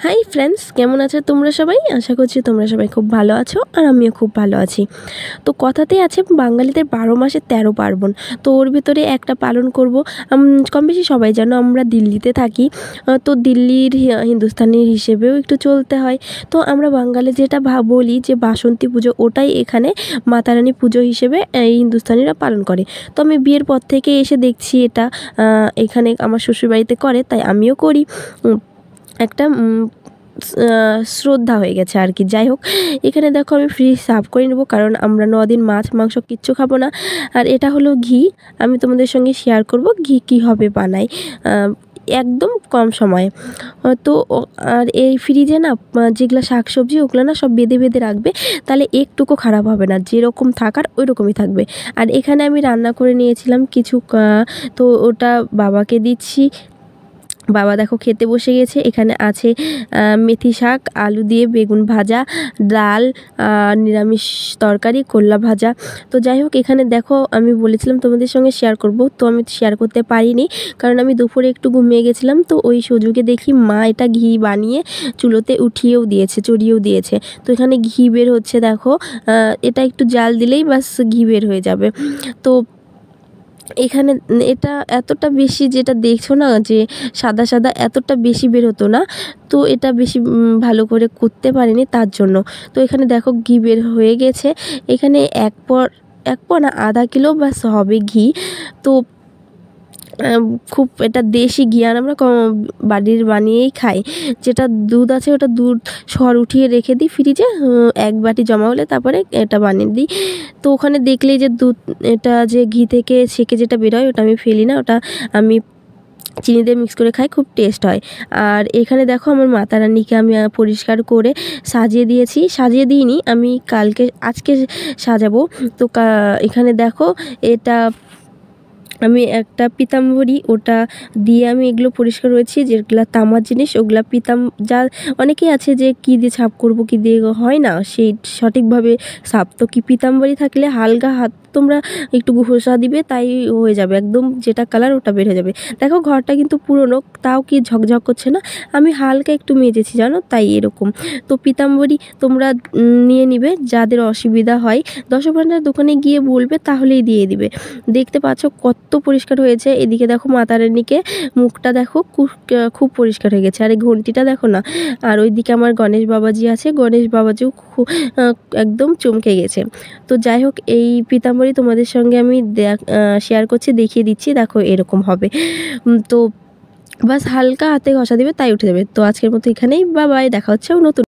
Hi friends, কেমন আছো তোমরা সবাই? আশা করছি তোমরা সবাই খুব ভালো আছো আর আমিও খুব ভালো আছি। তো কথাতেই আছে বাঙালিদের 12 মাসে 13 পার্বণ। তো ওর ভিতরে একটা পালন করব। কম বেশি সবাই জানো আমরা দিল্লিতে থাকি। তো দিল্লির হিন্দুস্তানির হিসেবেও একটু চলতে হয়। তো আমরা বাঙালি যেটা বলি যে বাসন্তী পুজো, ওটাই এখানে মাতারানী পুজো হিসেবে এই হিন্দুস্তানিরা পালন করে। তো আমি বিয়ের পর থেকে এসে দেখছি এটা এখানে আমার শ্বশুরবাড়িতে করে, তাই আমিও করি। একটা শ্রদ্ধা হয়ে গেছে আর কি। যাই হোক, এখানে দেখো আমি ফ্রিজ সাফ করে নেবো, কারণ আমরা 9 দিন মাছ মাংস কিচ্ছু খাবো না। আর এটা হলো ঘি। আমি তোমাদের সঙ্গে শেয়ার করব ঘি কীভাবে বানাই একদম কম সময়ে। তো আর এই ফ্রিজে না যেগুলো শাকসবজি ওগুলো না সব বেঁধে বেঁধে রাখবে, তাহলে একটুকু খারাপ হবে না, যেরকম থাকার ওই রকমই থাকবে। আর এখানে আমি রান্না করে নিয়েছিলাম কিছু, তো ওটা বাবাকে দিচ্ছি। বাবা দেখো খেতে বসে গেছে। এখানে আছে মেথি শাক, আলু দিয়ে বেগুন ভাজা, ডাল, নিরামিষ তরকারি, করলা ভাজা। তো যাই হোক, এখানে দেখো আমি বলেছিলাম তোমাদের সঙ্গে শেয়ার করব, তো আমি শেয়ার করতে পারিনি, কারণ আমি দুপুরে একটু ঘুমিয়ে গেছিলাম। তো ওই সুযোগে দেখি মা এটা ঘি বানিয়ে চুলোতে উঠিয়েও দিয়েছে, চড়িয়েও দিয়েছে। তো এখানে ঘি বের হচ্ছে দেখো। এটা একটু জাল দিলেই বাস ঘি বের হয়ে যাবে। তো এখানে এটা এতটা বেশি, যেটা দেখছো না যে সাদা সাদা, এতটা বেশি বের হতো না। তো এটা বেশি ভালো করে করতে পারিনি তার জন্য। তো এখানে দেখো ঘি বের হয়ে গেছে। এখানে এক পর না আধা কিলো বাস হবে ঘি। তো খুব এটা দেশি ঘি, আর আমরা বাড়ির বানিয়েই খাই। যেটা দুধ আছে ওটা দুধ সর উঠিয়ে রেখে দিই ফ্রিজে, এক বাটি জমা হলে তারপরে এটা বানিয়ে দিই। তো ওখানে দেখলেই যে দুধ, এটা যে ঘি থেকে ছেঁকে যেটা বেরোয় ওটা আমি ফেলি না, ওটা আমি চিনি দিয়ে মিক্স করে খাই, খুব টেস্ট হয়। আর এখানে দেখো আমার মাতা রানীকে আমি পরিষ্কার করে সাজিয়ে দিয়েছি। সাজিয়ে দিইনি, আমি আজকে সাজাবো। তো এখানে দেখো এটা আমি একটা পিতাম্বরী, ওটা দিয়ে আমি এগুলো পরিষ্কার হয়েছি। যেগুলো তামার জিনিস ওগুলো যা অনেকেই আছে যে কী দিয়ে ছাপ করব, কী দিয়ে হয় না সেই সঠিকভাবে ছাপ। তো কি পিতাম্বরী থাকলে হালকা হাত তোমরা একটু ঘষা দিবে, তাই হয়ে যাবে একদম, যেটা কালার ওটা বের হয়ে যাবে। দেখো ঘরটা কিন্তু পুরনো, তাও কি ঝকঝক করছে না, আমি হালকা একটু মেজেছি জানো, তাই এরকম। তো পিতাম্বরী তোমরা নিয়ে নিবে, যাদের অসুবিধা হয় দশভান্ডার দোকানে গিয়ে বলবে, তাহলেই দিয়ে দিবে। দেখতে পাচ্ছ কত পরিষ্কার হয়েছে। এদিকে দেখো মাতা রানীকে মুখটা দেখো খুব পরিষ্কার হয়ে গেছে। আর এই ঘন্টিটা দেখো না। আর ওইদিকে আমার গণেশ বাবাজি আছে, গণেশ বাবাজিও একদম চমকে গেছে। তো যাই হোক, এই পিতাম্বরী তোমাদের সঙ্গে আমি শেয়ার করছি, দেখিয়ে দিচ্ছি। দেখো এরকম হবে। তো বাস হালকা হাতে ঘষা দিবে, তাই উঠে যাবে। তো আজকের মতো এখানেই, বাই বাই, দেখা হচ্ছে নতুন।